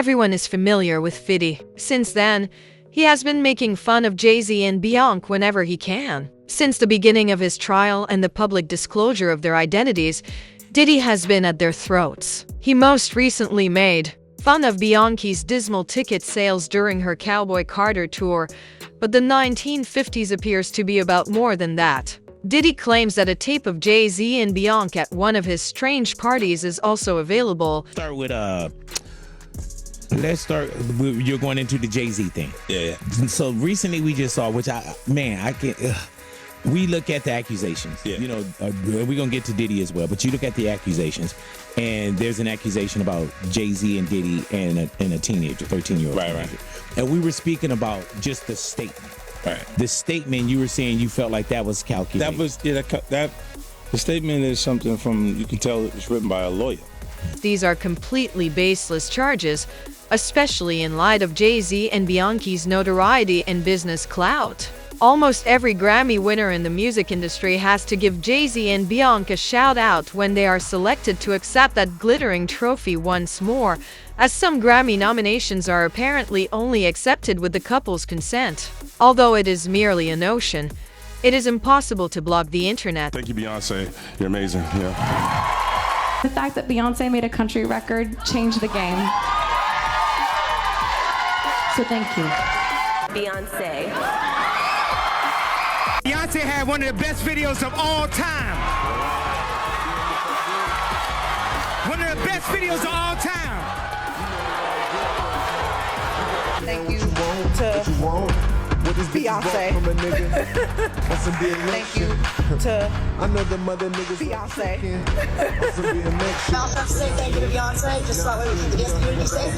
Everyone is familiar with Diddy. Since then, he has been making fun of Jay-Z and Beyoncé whenever he can. Since the beginning of his trial and the public disclosure of their identities, Diddy has been at their throats. He most recently made fun of Beyoncé's dismal ticket sales during her Cowboy Carter tour, but the 1950s appears to be about more than that. Diddy claims that a tape of Jay-Z and Beyoncé at one of his strange parties is also available. You're going into the Jay-Z thing. Yeah. So recently we just saw, we look at the accusations. Yeah. You know, we're going to get to Diddy as well, but you look at the accusations, and there's an accusation about Jay-Z and Diddy and a teenager, 13-year-old. Right. And we were speaking about just the statement. Right. The statement, you were saying you felt like that was calculated. The statement is something you can tell it was written by a lawyer. These are completely baseless charges, especially in light of Jay-Z and Beyoncé's notoriety and business clout. Almost every Grammy winner in the music industry has to give Jay-Z and Beyoncé a shout-out when they are selected to accept that glittering trophy once more, as some Grammy nominations are apparently only accepted with the couple's consent. Although it is merely a notion, it is impossible to block the internet. Thank you, Beyoncé. You're amazing. Yeah. The fact that Beyoncé made a country record changed the game. So thank you. Beyoncé. Beyoncé had one of the best videos of all time. One of the best videos of all time. Thank you to Beyoncé. Thank you to Beyoncé. I also have to say thank you to Beyoncé, just so that way we keep the dance community safe.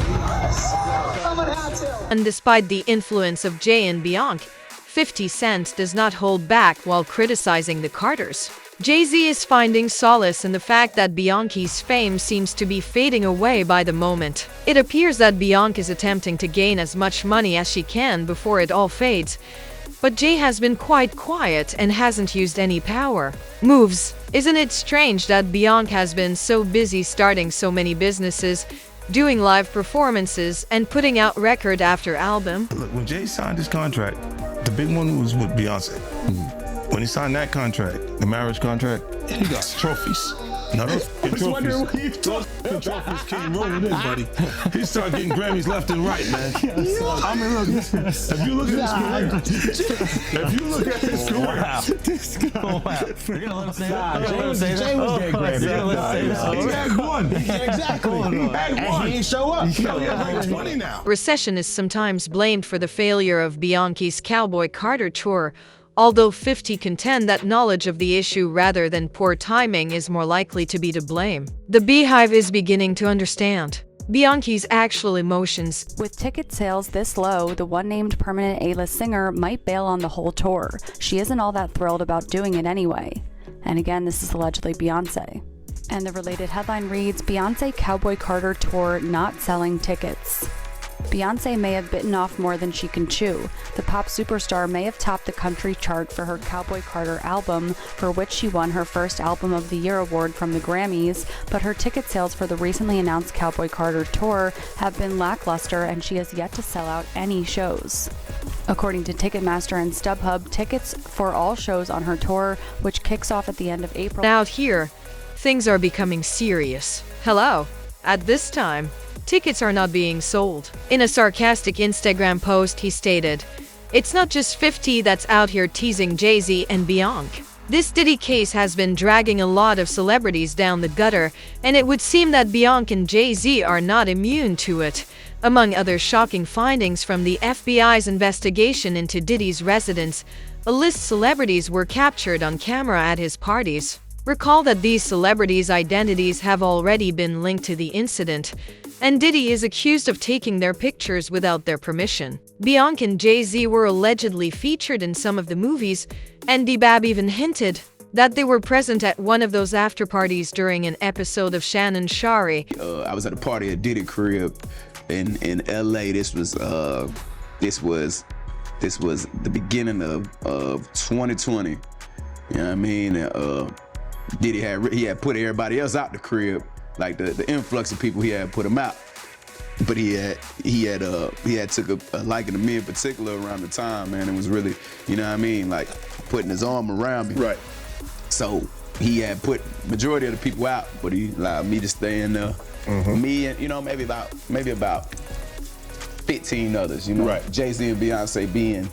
Someone had to. And despite the influence of Jay and Beyoncé, 50 Cent does not hold back while criticizing the Carters. Jay-Z is finding solace in the fact that Beyoncé's fame seems to be fading away by the moment. It appears that Beyoncé is attempting to gain as much money as she can before it all fades. But Jay has been quite quiet and hasn't used any power moves. Isn't it strange that Beyoncé has been so busy starting so many businesses, doing live performances, and putting out record after album? Look, when Jay signed his contract, the big one was with Beyoncé. When he signed that contract, the marriage contract, he got trophies. Now those trophies came rolling in, buddy. He started getting Grammys left and right, man. I mean, look, if you look at his career, This guy. You're gonna let him say that? Jay was getting Grammys. he had one. Exactly. He had one. And he ain't show up. He has 20 now. Recession is sometimes blamed for the failure of Beyoncé's Cowboy Carter tour, although 50 contend that knowledge of the issue rather than poor timing is more likely to be to blame. The Beehive is beginning to understand Beyoncé's actual emotions. With ticket sales this low, the one-named permanent A-list singer might bail on the whole tour. She isn't all that thrilled about doing it anyway. And again, this is allegedly Beyoncé. And the related headline reads, Beyoncé Cowboy Carter Tour not selling tickets. Beyoncé may have bitten off more than she can chew. The pop superstar may have topped the country chart for her Cowboy Carter album, for which she won her first Album of the Year award from the Grammys, but her ticket sales for the recently announced Cowboy Carter tour have been lackluster and she has yet to sell out any shows. According to Ticketmaster and StubHub, tickets for all shows on her tour, which kicks off at the end of April. Out here, things are becoming serious. Hello. At this time, tickets are not being sold. In a sarcastic Instagram post, he stated, "It's not just 50 that's out here teasing Jay-Z and Beyoncé. This Diddy case has been dragging a lot of celebrities down the gutter, and it would seem that Beyoncé and Jay-Z are not immune to it." Among other shocking findings from the FBI's investigation into Diddy's residence, a list of celebrities were captured on camera at his parties. Recall that these celebrities' identities have already been linked to the incident, and Diddy is accused of taking their pictures without their permission. Beyoncé and Jay-Z were allegedly featured in some of the movies, and D-Bab even hinted that they were present at one of those after-parties during an episode of Shannon Shari. I was at a party at Diddy crib in LA. This was the beginning of 2020. You know what I mean? Diddy had put everybody else out the crib, like the influx of people he had put him out. But he had took a liking to me in particular around the time, man. It was really, you know what I mean, like putting his arm around me. Right. So he had put majority of the people out, but he allowed me to stay in there. Me and, you know, maybe about 15 others, you know. Right. Jay-Z and Beyonce being,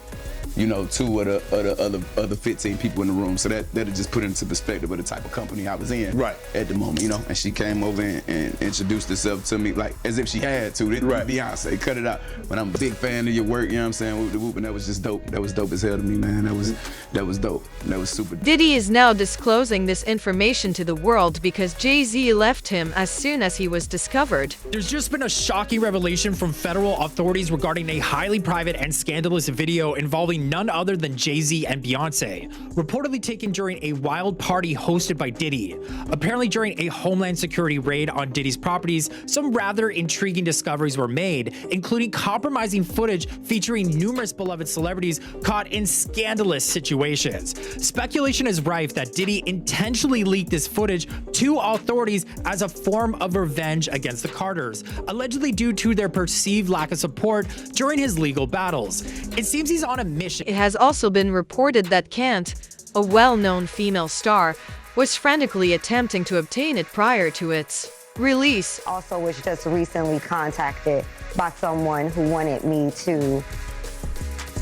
you know, 2 of the other 15 people in the room. So that'll just put into perspective of the type of company I was in at the moment, you know. And she came over and introduced herself to me like as if she had to. Right. Beyonce, cut it out. But I'm a big fan of your work, you know what I'm saying? Whoop the whoop, and that was just dope. That was dope as hell to me, man. That was dope. That was super dope. Diddy is now disclosing this information to the world because Jay-Z left him as soon as he was discovered. There's just been a shocking revelation from federal authorities regarding a highly private and scandalous video involving none other than Jay-Z and Beyoncé, reportedly taken during a wild party hosted by Diddy. Apparently during a Homeland Security raid on Diddy's properties, some rather intriguing discoveries were made, including compromising footage featuring numerous beloved celebrities caught in scandalous situations. Speculation is rife that Diddy intentionally leaked this footage to authorities as a form of revenge against the Carters, allegedly due to their perceived lack of support during his legal battles. It seems he's on a mission. It has also been reported that Kant, a well-known female star, was frantically attempting to obtain it prior to its release. Also was just recently contacted by someone who wanted me to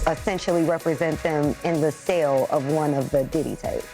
essentially represent them in the sale of one of the Diddy tapes.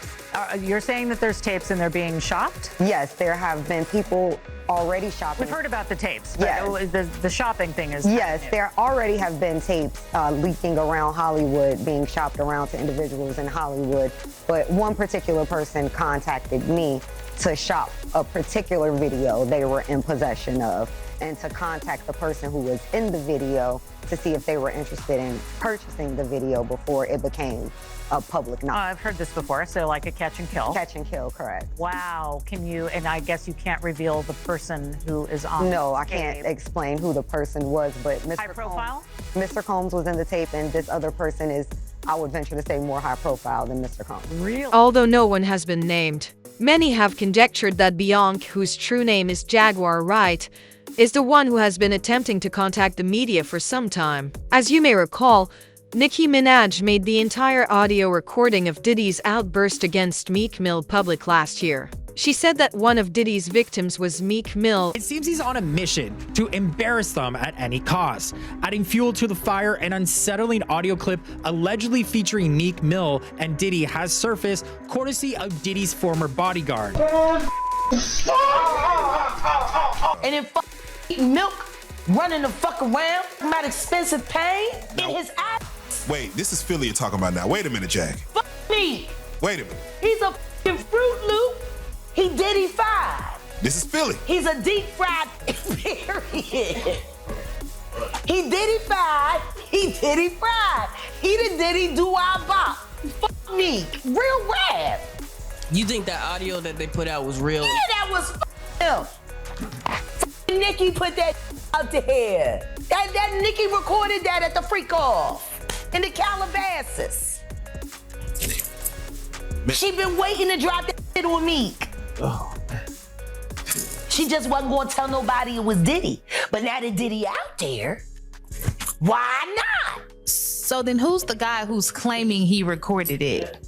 You're saying that there's tapes and they're being shopped? Yes, there have been people already shopping. We've heard about the tapes, yes. But the shopping thing is yes, there already have been tapes leaking around Hollywood, being shopped around to individuals in Hollywood. But one particular person contacted me to shop a particular video they were in possession of and to contact the person who was in the video to see if they were interested in purchasing the video before it became a public knowledge. I've heard this before, so like a catch and kill. Catch and kill, correct. Wow, can you, and I guess you can't reveal the person who is on No, the I can't explain who the person was, but High profile? Mr. Combs was in the tape, and this other person is, I would venture to say, more high profile than Mr. Combs. Really? Although no one has been named, many have conjectured that Beyoncé, whose true name is Jaguar Wright, is the one who has been attempting to contact the media for some time. As you may recall, Nicki Minaj made the entire audio recording of Diddy's outburst against Meek Mill public last year. She said that one of Diddy's victims was Meek Mill. It seems he's on a mission to embarrass them at any cost. Adding fuel to the fire, an unsettling audio clip allegedly featuring Meek Mill and Diddy has surfaced, courtesy of Diddy's former bodyguard. And then Milk running the fuck around, about expensive pain in his ass. Wait, this is Philly you're talking about now. Wait a minute, Jack. Fuck me. Wait a minute. He's a fucking Fruit Loop. He Diddy-fied. This is Philly. He's a deep fried period. He Diddy-fied. He Diddy-fried. He the Diddy do-I-bop. Fuck me. Real rap. You think that audio that they put out was real? Yeah, that was him. Nicki put that out there. That Nicki recorded that at the freak off in the Calabasas. She been waiting to drop that shit on Meek. Oh. She just wasn't gonna tell nobody it was Diddy. But now that Diddy out there, why not? So then who's the guy who's claiming he recorded it?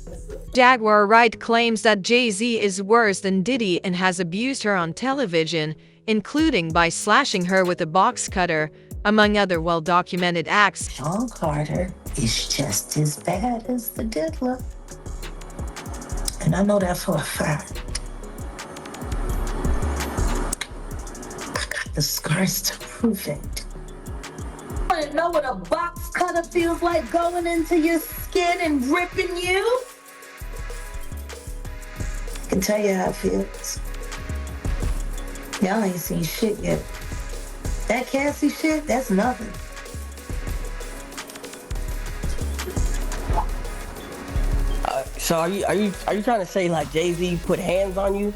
Jaguar Wright claims that Jay-Z is worse than Diddy and has abused her on television, including by slashing her with a box cutter, among other well-documented acts. Sean Carter is just as bad as the diddler. And I know that for a fact. I got the scars to prove it. You wanna know what a box cutter feels like going into your skin and ripping you? I can tell you how it feels. Y'all ain't seen shit yet. That Cassie shit, that's nothing. So are you trying to say like Jay-Z put hands on you?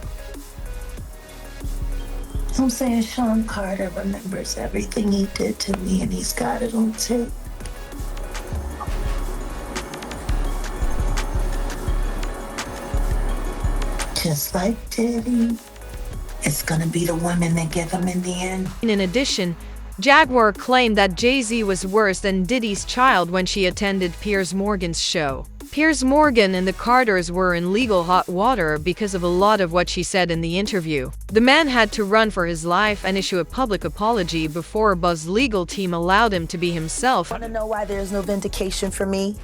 I'm saying Sean Carter remembers everything he did to me and he's got it on tape. Just like Diddy, it's gonna be the women that get him in the end. In addition, Jaguar claimed that Jay-Z was worse than Diddy's child when she attended Piers Morgan's show. Piers Morgan and the Carters were in legal hot water because of a lot of what she said in the interview. The man had to run for his life and issue a public apology before Buzz's legal team allowed him to be himself. Want to know why there's no vindication for me?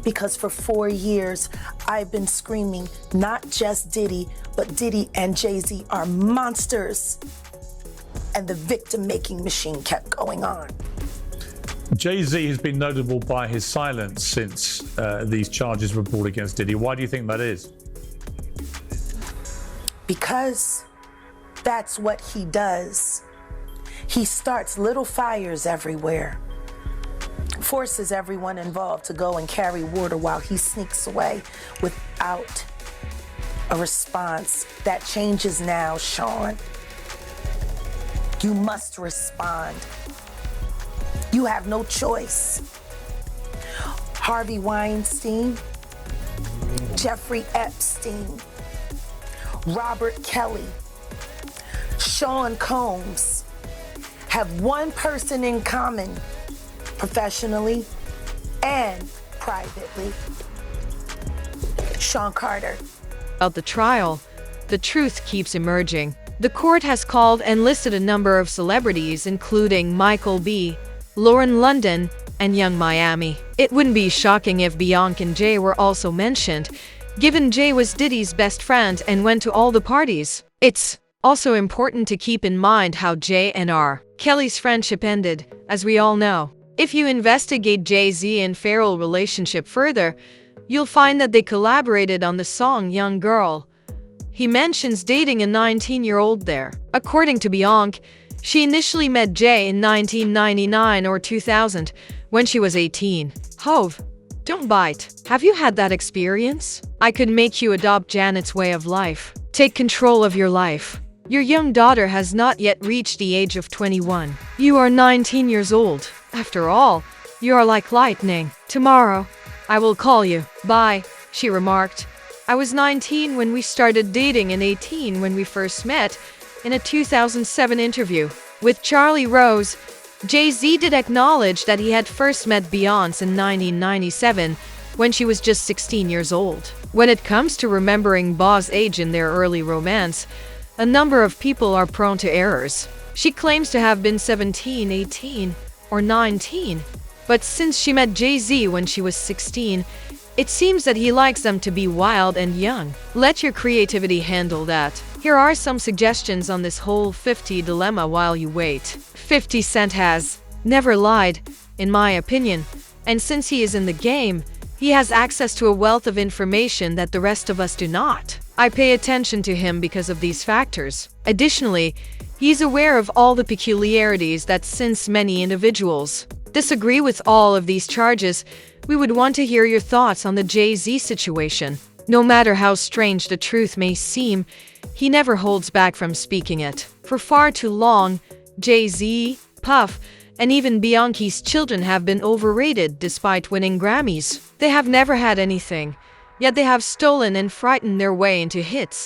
Because for 4 years, I've been screaming, not just Diddy, but Diddy and Jay-Z are monsters. And the victim-making machine kept going on. Jay-Z has been notable by his silence since these charges were brought against Diddy. Why do you think that is? Because that's what he does. He starts little fires everywhere, forces everyone involved to go and carry water while he sneaks away without a response. That changes now, Sean. You must respond. You have no choice. Harvey Weinstein, Jeffrey Epstein, Robert Kelly, Sean Combs have one person in common, professionally and privately. Sean Carter. About the trial, the truth keeps emerging. The court has called and listed a number of celebrities, including Michael B., Lauren London, and Young Miami. It wouldn't be shocking if Beyoncé and Jay were also mentioned, given Jay was Diddy's best friend and went to all the parties. It's also important to keep in mind how Jay and R. Kelly's friendship ended, as we all know. If you investigate Jay-Z and Pharrell's relationship further, you'll find that they collaborated on the song Young Girl. He mentions dating a 19-year-old there. According to Beyoncé, she initially met Jay in 1999 or 2000, when she was 18. Hove, don't bite. Have you had that experience? I could make you adopt Janet's way of life. Take control of your life. Your young daughter has not yet reached the age of 21. You are 19 years old. After all, you are like lightning. Tomorrow, I will call you. Bye, she remarked. I was 19 when we started dating and 18 when we first met. In a 2007 interview with Charlie Rose, Jay-Z did acknowledge that he had first met Beyoncé in 1997 when she was just 16 years old. When it comes to remembering Boz's age in their early romance, a number of people are prone to errors. She claims to have been 17, 18, or 19, but since she met Jay-Z when she was 16, it seems that he likes them to be wild and young. Let your creativity handle that. Here are some suggestions on this whole 50 dilemma while you wait. 50 Cent has never lied, in my opinion, and since he is in the game, he has access to a wealth of information that the rest of us do not. I pay attention to him because of these factors. Additionally, he's aware of all the peculiarities that since many individuals disagree with all of these charges, we would want to hear your thoughts on the Jay-Z situation. No matter how strange the truth may seem, he never holds back from speaking it. For far too long, Jay-Z, Puff, and even Beyoncé's children have been overrated despite winning Grammys. They have never had anything, yet they have stolen and frightened their way into hits.